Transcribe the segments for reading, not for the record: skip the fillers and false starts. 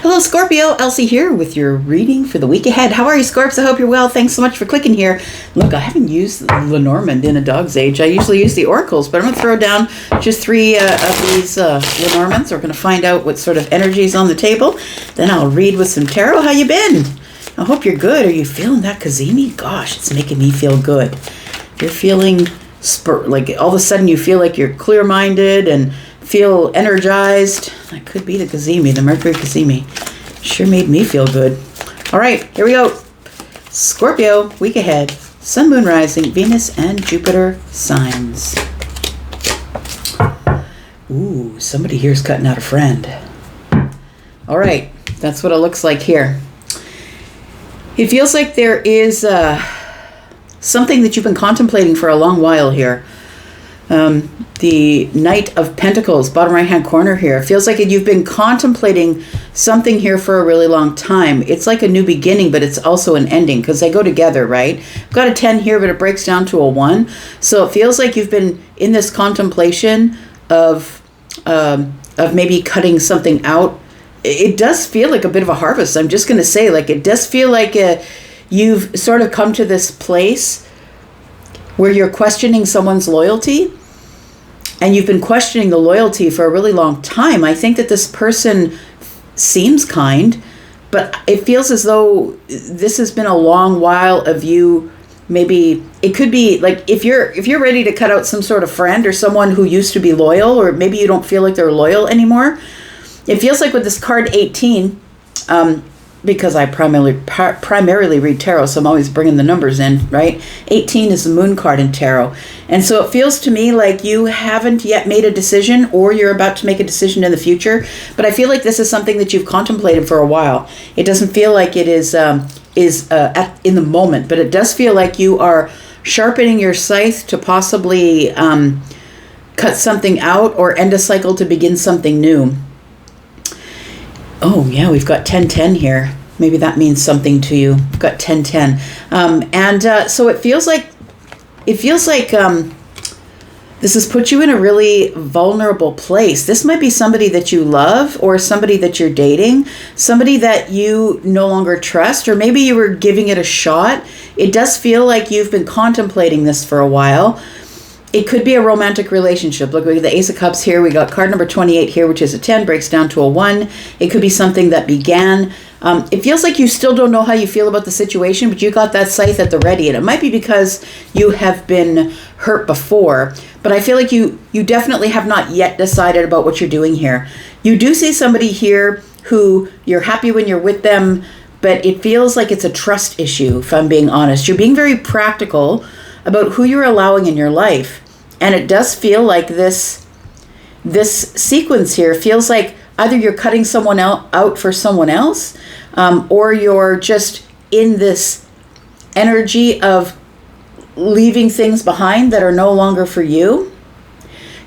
Hello, Scorpio. Elsie here with your reading for the week ahead. How are you, Scorps? I hope you're well. Thanks so much for clicking here. Look, I haven't used Lenormand in a dog's age. I usually use the oracles, but I'm going to throw down just three of these Lenormands. We're going to find out what sort of energy is on the table. Then I'll read with some tarot. How you been? I hope you're good. Are you feeling that Kazemi? Gosh, it's making me feel good. You're feeling like all of a sudden you feel like you're clear-minded and feel energized. That could be the Kazemi, the Mercury Kazemi. Sure made me feel good. All right, here we go. Scorpio, week ahead. Sun, Moon, Rising, Venus, and Jupiter signs. Ooh, somebody here's cutting out a friend. All right, that's what it looks like here. It feels like there is something that you've been contemplating for a long while here. The Knight of Pentacles, bottom right-hand corner here. Feels like you've been contemplating something here for a really long time. It's like a new beginning, but it's also an ending because they go together, right? I've got a 10 here, but it breaks down to a 1. So it feels like you've been in this contemplation of maybe cutting something out. It does feel like a bit of a harvest. I'm just going to say, like, it does feel like you've sort of come to this place where you're questioning someone's loyalty, and you've been questioning the loyalty for a really long time. I think that this person seems kind, but it feels as though this has been a long while of you. Maybe it could be like if you're ready to cut out some sort of friend or someone who used to be loyal, or maybe you don't feel like they're loyal anymore. It feels like with this card 18, because I primarily read tarot, so I'm always bringing the numbers in, right? 18 is the moon card in tarot. And so it feels to me like you haven't yet made a decision, or you're about to make a decision in the future. But I feel like this is something that you've contemplated for a while. It doesn't feel like it is in the moment, but it does feel like you are sharpening your scythe to possibly cut something out or end a cycle to begin something new. Oh, yeah, we've got 10-10 here. Maybe that means something to you. We've got 10-10. So it feels like this has put you in a really vulnerable place. This might be somebody that you love, or somebody that you're dating, somebody that you no longer trust, or maybe you were giving it a shot. It does feel like you've been contemplating this for a while. It could be a romantic relationship. Look, we got the Ace of Cups here. We got card number 28 here, which is a 10, breaks down to a 1. It could be something that began. It feels like you still don't know how you feel about the situation, but you got that scythe at the ready. And it might be because you have been hurt before. But I feel like you definitely have not yet decided about what you're doing here. You do see somebody here who you're happy when you're with them, but it feels like it's a trust issue, if I'm being honest. You're being very practical about who you're allowing in your life. And it does feel like this sequence here feels like either you're cutting someone out for someone else, or you're just in this energy of leaving things behind that are no longer for you.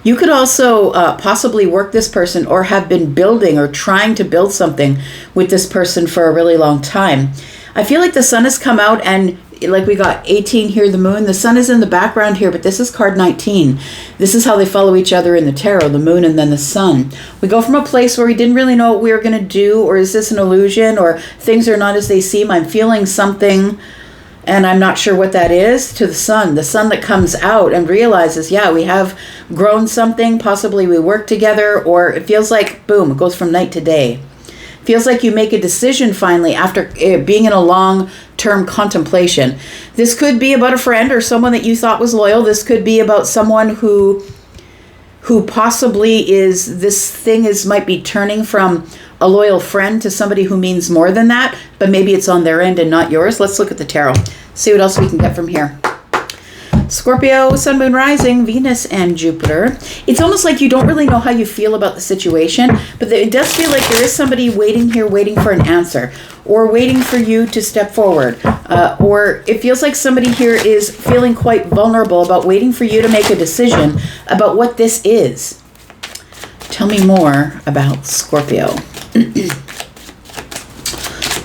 You could also possibly work this person, or have been building or trying to build something with this person for a really long time. I feel like the sun has come out, and like we got 18 here, the moon. The sun is in the background here, but this is card 19. This is how they follow each other in the tarot, the moon and then the sun. We go from a place where we didn't really know what we were going to do, or is this an illusion, or things are not as they seem. I'm feeling something, and I'm not sure what that is, to the sun that comes out and realizes, yeah, we have grown something. Possibly we work together, or it feels like, boom, it goes from night to day. Feels like you make a decision finally after being in a long-term contemplation. This could be about a friend or someone that you thought was loyal. This could be about someone who possibly might be turning from a loyal friend to somebody who means more than that, but maybe it's on their end and not yours. Let's look at the tarot. See what else we can get from here. Scorpio, Sun, Moon, Rising, Venus, and Jupiter. It's almost like you don't really know how you feel about the situation, but it does feel like there is somebody waiting here, waiting for an answer, or waiting for you to step forward. Or it feels like somebody here is feeling quite vulnerable about waiting for you to make a decision about what this is. Tell me more about Scorpio.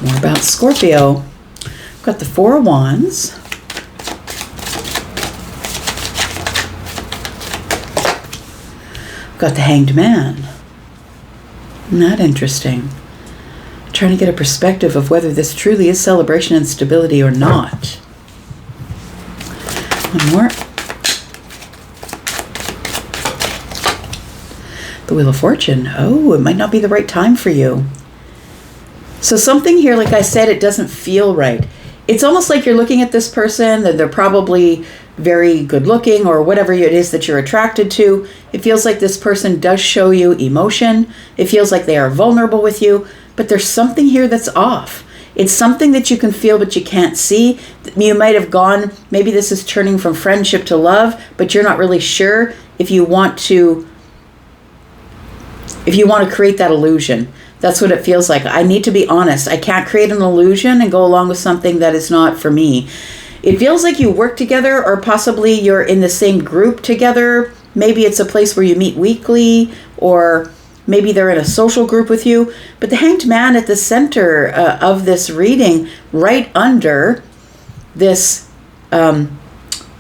More about Scorpio. I've got the Four of Wands. Got the Hanged Man. Isn't that interesting? trying to get a perspective of whether this truly is celebration and stability or not. One more. The Wheel of Fortune. Oh, it might not be the right time for you. So something here, like I said, it doesn't feel right. It's almost like you're looking at this person, that they're probably very good looking or whatever it is that you're attracted to. It feels like this person does show you emotion. It feels like they are vulnerable with you, but there's something here that's off. It's something that you can feel but you can't see. You might have gone, maybe this is turning from friendship to love, but you're not really sure if you want to create that illusion. That's what it feels like. I need to be honest. I can't create an illusion and go along with something that is not for me. It feels like you work together, or possibly you're in the same group together. Maybe it's a place where you meet weekly, or maybe they're in a social group with you. But the Hanged Man at the center of this reading, right under this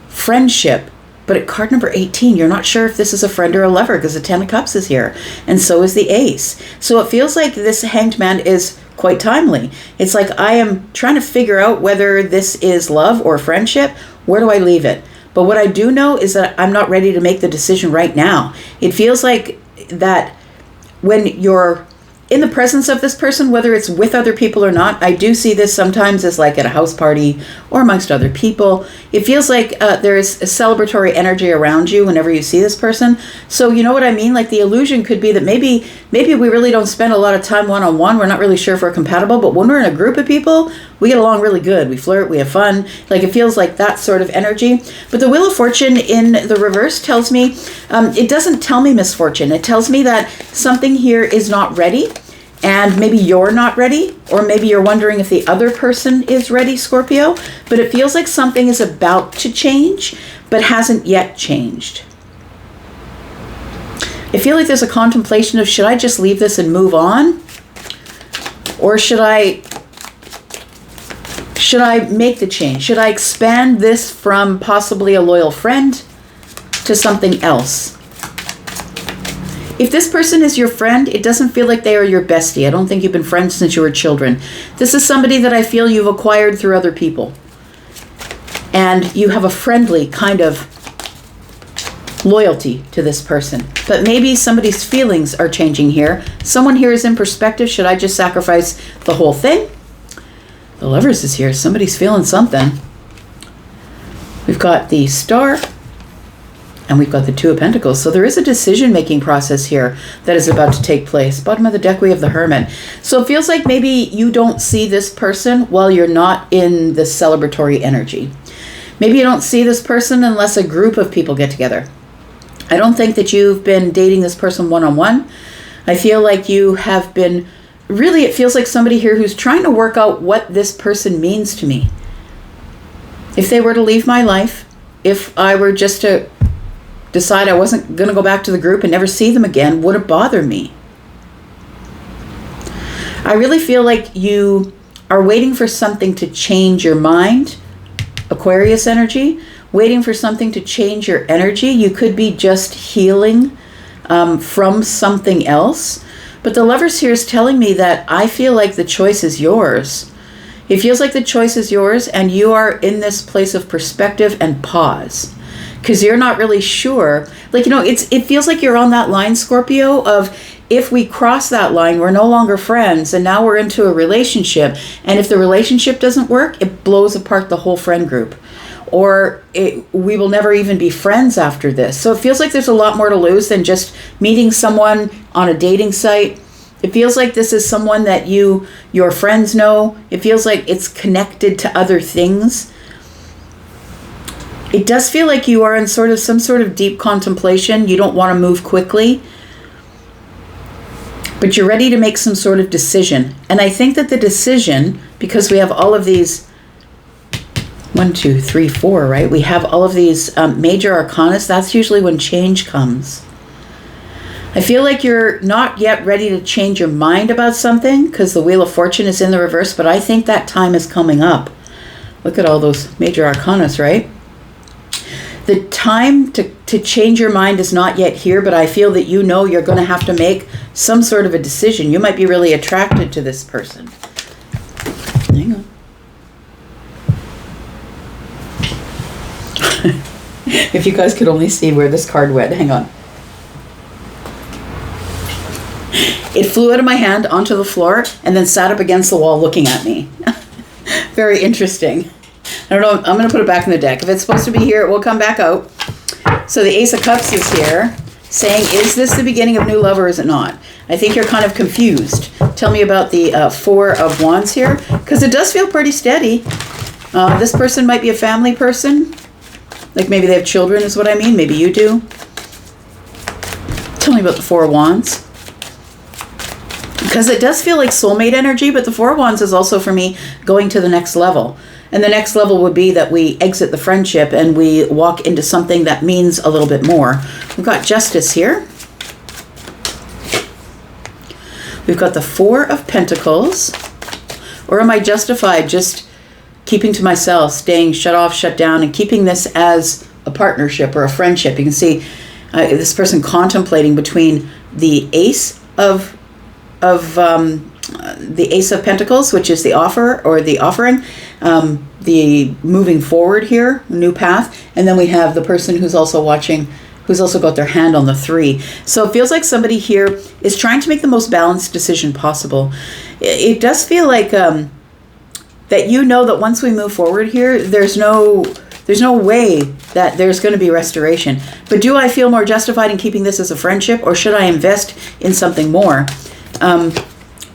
friendship, but at card number 18, you're not sure if this is a friend or a lover, because the 10 of Cups is here, and so is the Ace. So it feels like this Hanged Man is quite timely. It's like, I am trying to figure out whether this is love or friendship. Where do I leave it? But what I do know is that I'm not ready to make the decision right now. It feels like that when you're in the presence of this person, whether it's with other people or not, I do see this sometimes as like at a house party or amongst other people. It feels like there is a celebratory energy around you whenever you see this person. So you know what I mean? Like the illusion could be that maybe we really don't spend a lot of time one-on-one. We're not really sure if we're compatible, but when we're in a group of people, we get along really good. We flirt, we have fun. Like it feels like that sort of energy. But the Wheel of Fortune in the reverse tells me, it doesn't tell me misfortune. It tells me that something here is not ready. And maybe you're not ready, or maybe you're wondering if the other person is ready, Scorpio. But it feels like something is about to change, but hasn't yet changed. I feel like there's a contemplation of, should I just leave this and move on? Or should I make the change? Should I expand this from possibly a loyal friend to something else? If this person is your friend, it doesn't feel like they are your bestie. I don't think you've been friends since you were children. This is somebody that I feel you've acquired through other people. And you have a friendly kind of loyalty to this person. But maybe somebody's feelings are changing here. Someone here is in perspective. Should I just sacrifice the whole thing? The Lovers is here. Somebody's feeling something. We've got the Star. And we've got the Two of Pentacles. So there is a decision-making process here that is about to take place. Bottom of the deck, we have the Hermit. So it feels like maybe you don't see this person while you're not in the celebratory energy. Maybe you don't see this person unless a group of people get together. I don't think that you've been dating this person one-on-one. I feel like you have been, really it feels like somebody here who's trying to work out what this person means to me. If they were to leave my life, if I were just to decide I wasn't going to go back to the group and never see them again, would it bother me? I really feel like you are waiting for something to change your mind, Aquarius energy, waiting for something to change your energy. You could be just healing from something else. But the Lovers here is telling me that I feel like the choice is yours. It feels like the choice is yours, and you are in this place of perspective and pause. Because you're not really sure. Like, you know, it feels like you're on that line, Scorpio, of if we cross that line, we're no longer friends, and now we're into a relationship. And if the relationship doesn't work, it blows apart the whole friend group. Or we will never even be friends after this. So it feels like there's a lot more to lose than just meeting someone on a dating site. It feels like this is someone that your friends know. It feels like it's connected to other things. It does feel like you are in some sort of deep contemplation. You don't want to move quickly, but you're ready to make some sort of decision. And I think that the decision, because we have all of these 1, 2, 3, 4, right? We have all of these major arcanas. That's usually when change comes. I feel like you're not yet ready to change your mind about something because the Wheel of Fortune is in the reverse, but I think that time is coming up. Look at all those major arcanas, right? The time to to change your mind is not yet here, but I feel that you know you're going to have to make some sort of a decision. You might be really attracted to this person. Hang on. If you guys could only see where this card went. Hang on. It flew out of my hand onto the floor and then sat up against the wall looking at me. Very interesting. I don't know. I'm going to put it back in the deck. If it's supposed to be here, it will come back out. So the Ace of Cups is here saying, is this the beginning of new love or is it not? I think you're kind of confused. Tell me about the Four of Wands here, because it does feel pretty steady. This person might be a family person. Like maybe they have children is what I mean. Maybe you do. Tell me about the Four of Wands. Because it does feel like soulmate energy, but the Four of Wands is also for me going to the next level. And the next level would be that we exit the friendship and we walk into something that means a little bit more. We've got Justice here. We've got the Four of Pentacles. Or am I justified just keeping to myself, staying shut off, shut down, and keeping this as a partnership or a friendship? You can see this person contemplating between the Ace of the Ace of Pentacles, which is the offer or the offering, the moving forward here, new path, and then we have the person who's also watching, who's also got their hand on the Three. So it feels like somebody here is trying to make the most balanced decision possible. It does feel like that you know that once we move forward here, there's no way that there's going to be restoration. But do I feel more justified in keeping this as a friendship, or should I invest in something more?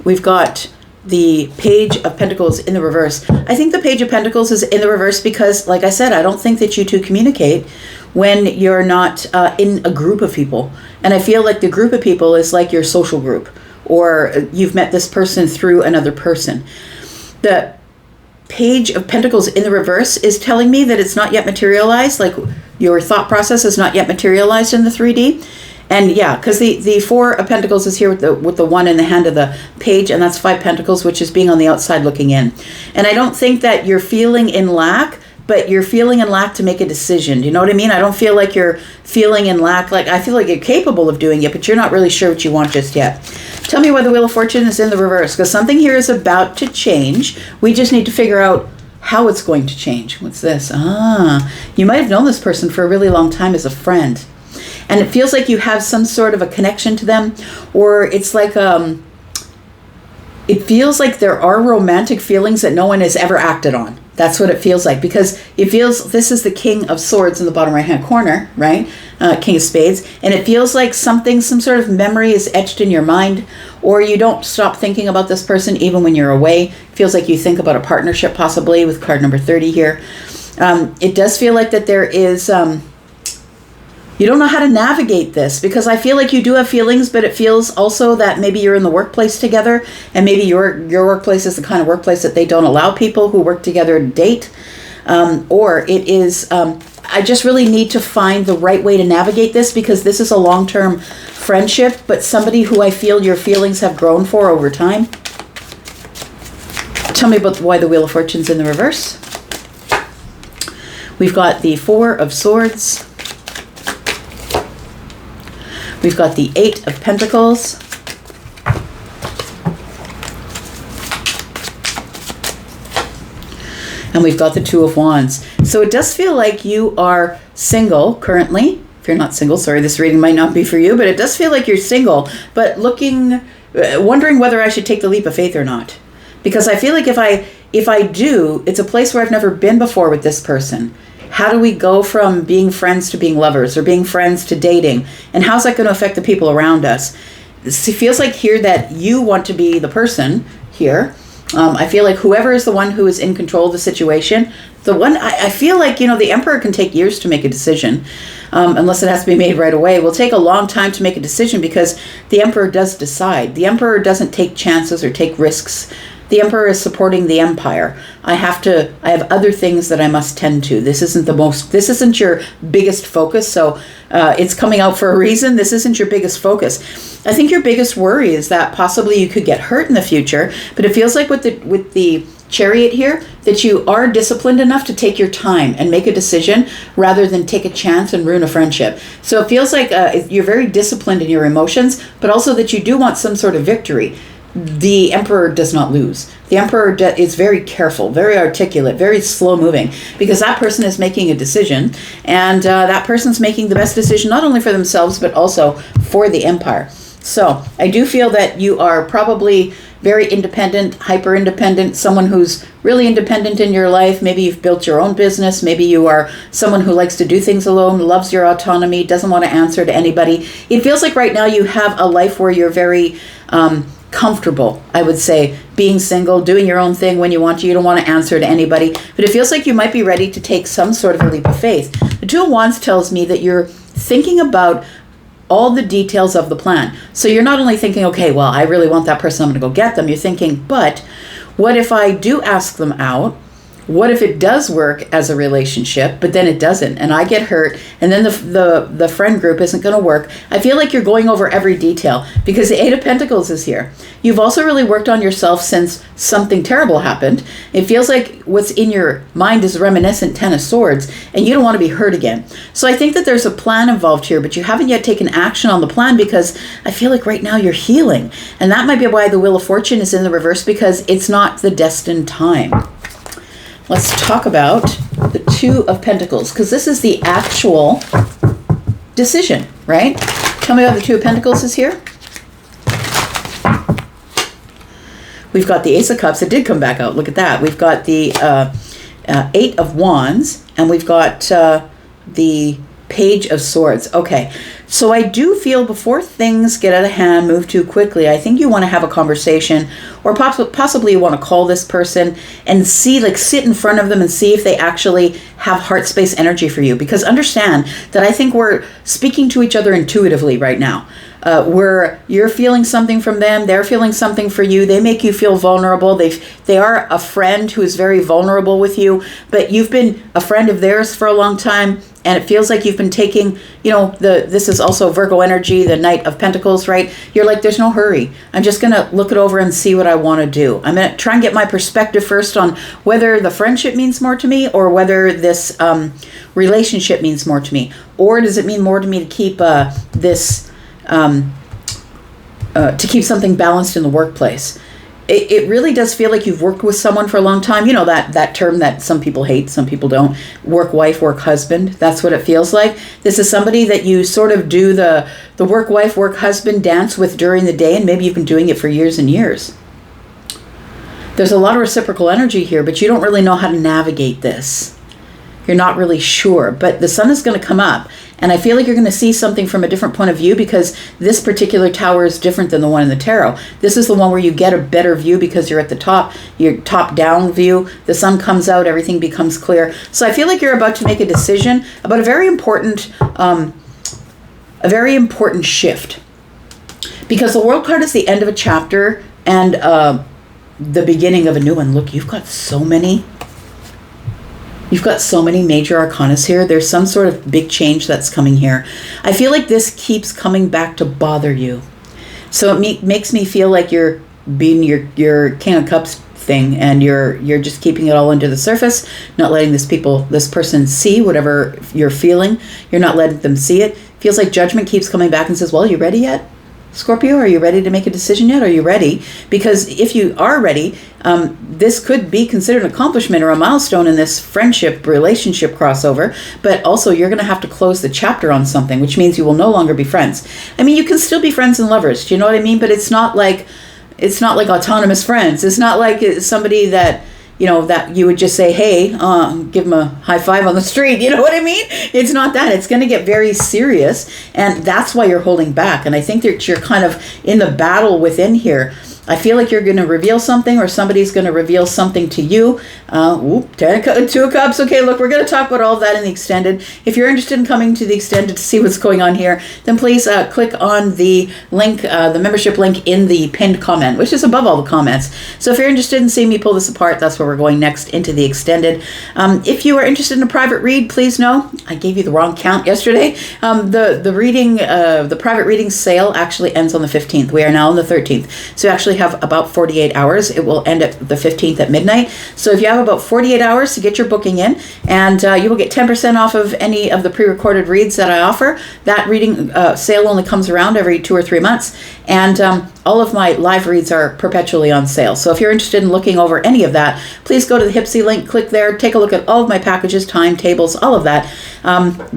We've got the Page of Pentacles in the reverse. I think the Page of Pentacles is in the reverse because, like I said, I don't think that you two communicate when you're not in a group of people. And I feel like the group of people is like your social group, or you've met this person through another person. The Page of Pentacles in the reverse is telling me that it's not yet materialized, like your thought process is not yet materialized in the 3D. And yeah, because the Four of Pentacles is here with the one in the hand of the Page, and that's Five Pentacles, which is being on the outside looking in. And I don't think that you're feeling in lack, but you're feeling in lack to make a decision. Do you know what I mean? I don't feel like you're feeling in lack. Like, I feel like you're capable of doing it, but you're not really sure what you want just yet. Tell me why the Wheel of Fortune is in the reverse, because something here is about to change. We just need to figure out how it's going to change. What's this? You might have known this person for a really long time as a friend. And it feels like you have some sort of a connection to them, or it's like, it feels like there are romantic feelings that no one has ever acted on. That's what it feels like, because it feels, this is the King of Swords in the bottom right hand corner, right? King of Spades. And it feels like some sort of memory is etched in your mind, or you don't stop thinking about this person even when you're away. It feels like you think about a partnership possibly with card number 30 here. It does feel like that there is, you don't know how to navigate this, because I feel like you do have feelings, but it feels also that maybe you're in the workplace together, and maybe your workplace is the kind of workplace that they don't allow people who work together to date. Or it is, I just really need to find the right way to navigate this, because this is a long-term friendship, but somebody who I feel your feelings have grown for over time. Tell me about why the Wheel of Fortune's in the reverse. We've got the Four of Swords. We've got the Eight of Pentacles. And we've got the Two of Wands. So it does feel like you are single currently. If you're not single, sorry, this reading might not be for you, but it does feel like you're single, but wondering whether I should take the leap of faith or not. Because I feel like if I do, it's a place where I've never been before with this person. How do we go from being friends to being lovers, or being friends to dating? And how's that going to affect the people around us? It feels like here that you want to be the person here. I feel like whoever is the one who is in control of the situation, I feel like, the Emperor can take years to make a decision, unless it has to be made right away. It will take a long time to make a decision, because the Emperor does decide. The Emperor doesn't take chances or take risks. The Emperor is supporting the Empire. I have other things that I must tend to. This isn't your biggest focus, so it's coming out for a reason. This isn't your biggest focus. I think your biggest worry is that possibly you could get hurt in the future, but it feels like with the Chariot here, that you are disciplined enough to take your time and make a decision rather than take a chance and ruin a friendship. So it feels like you're very disciplined in your emotions, but also that you do want some sort of victory. The Emperor does not lose. The Emperor is very careful, very articulate, very slow moving, because that person is making a decision, and that person's making the best decision not only for themselves but also for the Empire. So I do feel that you are probably very independent, hyper independent, someone who's really independent in your life. Maybe you've built your own business. Maybe you are someone who likes to do things alone, loves your autonomy, doesn't want to answer to anybody. It feels like right now you have a life where you're very comfortable, I would say, being single, doing your own thing when you want to. You don't want to answer to anybody. But it feels like you might be ready to take some sort of a leap of faith. The Two of Wands tells me that you're thinking about all the details of the plan. So you're not only thinking, okay, well, I really want that person, I'm going to go get them. You're thinking, but what if I do ask them out? What if it does work as a relationship, but then it doesn't, and I get hurt, and then the friend group isn't going to work? I feel like you're going over every detail because the Eight of Pentacles is here. You've also really worked on yourself since something terrible happened. It feels like what's in your mind is reminiscent Ten of Swords, and you don't want to be hurt again. So I think that there's a plan involved here, but you haven't yet taken action on the plan because I feel like right now you're healing. And that might be why the Wheel of Fortune is in the reverse, because it's not the destined time. Let's talk about the Two of Pentacles, because this is the actual decision, right? Tell me why the Two of Pentacles is here. We've got the Ace of Cups. It did come back out. Look at that. We've got the Eight of Wands, and we've got the Page of Swords. Okay, so I do feel before things get out of hand, move too quickly, I think you want to have a conversation, or possibly you want to call this person and see, like, sit in front of them and see if they actually have heart space energy for you. Because understand that I think we're speaking to each other intuitively right now. Where you're feeling something from them, they're feeling something for you. They make you feel vulnerable. They are a friend who is very vulnerable with you, but you've been a friend of theirs for a long time, and it feels like you've been taking, this is also Virgo energy, the Knight of Pentacles, right? You're like, there's no hurry. I'm just going to look it over and see what I want to do. I'm going to try and get my perspective first on whether the friendship means more to me, or whether this relationship means more to me, or does it mean more to me to keep to keep something balanced in the workplace. It really does feel like you've worked with someone for a long time. You know, that term that some people hate, some people don't. Work wife, work husband. That's what it feels like. This is somebody that you sort of do the work wife, work husband dance with during the day, and maybe you've been doing it for years and years. There's a lot of reciprocal energy here, but you don't really know how to navigate this. You're not really sure, but the sun is going to come up, and I feel like you're going to see something from a different point of view, because this particular tower is different than the one in the tarot. This is the one where you get a better view because you're at the top, your top-down view. The sun comes out, everything becomes clear. So I feel like you're about to make a decision about a very important shift, because the World card is the end of a chapter and the beginning of a new one. Look, you've got so many major arcanas here. There's some sort of big change that's coming here. I feel like this keeps coming back to bother you. So it makes me feel like you're being your King of Cups thing, and you're just keeping it all under the surface, not letting this person see whatever you're feeling. You're not letting them see it. Feels like judgment keeps coming back and says, well, you ready yet? Scorpio, are you ready to make a decision yet? Are you ready? Because if you are ready, this could be considered an accomplishment or a milestone in this friendship, relationship crossover, but also you're going to have to close the chapter on something, which means you will no longer be friends. I mean, you can still be friends and lovers, do you know what I mean? But it's not like autonomous friends. It's not like it's somebody that, that you would just say, hey, give them a high five on the street. You know what I mean? It's not that. It's going to get very serious. And that's why you're holding back. And I think that you're kind of in the battle within here. I feel like you're going to reveal something, or somebody's going to reveal something to Two of Cups. Okay, look, we're going to talk about all of that in the extended. If you're interested in coming to the extended to see what's going on here, then please click on the link, the membership link in the pinned comment, which is above all the comments. So if you're interested in seeing me pull this apart, that's where we're going next, into the extended. If you are interested in a private read, please know I gave you the wrong count yesterday. The private reading sale actually ends on the 15th. We are now on the 13th. So you actually actually have about 48 hours. It will end at the 15th at midnight. So if you have about 48 hours to get your booking in, and you will get 10% off of any of the pre-recorded reads that I offer. That reading sale only comes around every 2 or 3 months. And all of my live reads are perpetually on sale. So if you're interested in looking over any of that, please go to the Hypsee link, click there, take a look at all of my packages, timetables, all of that.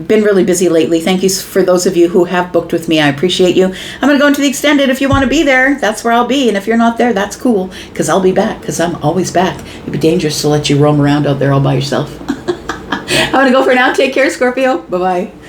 Been really busy lately. Thank you for those of you who have booked with me. I appreciate you. I'm going to go into the extended. If you want to be there, that's where I'll be. And if you're not there, that's cool, because I'll be back, because I'm always back. It'd be dangerous to let you roam around out there all by yourself. I'm going to go for now. Take care, Scorpio. Bye-bye.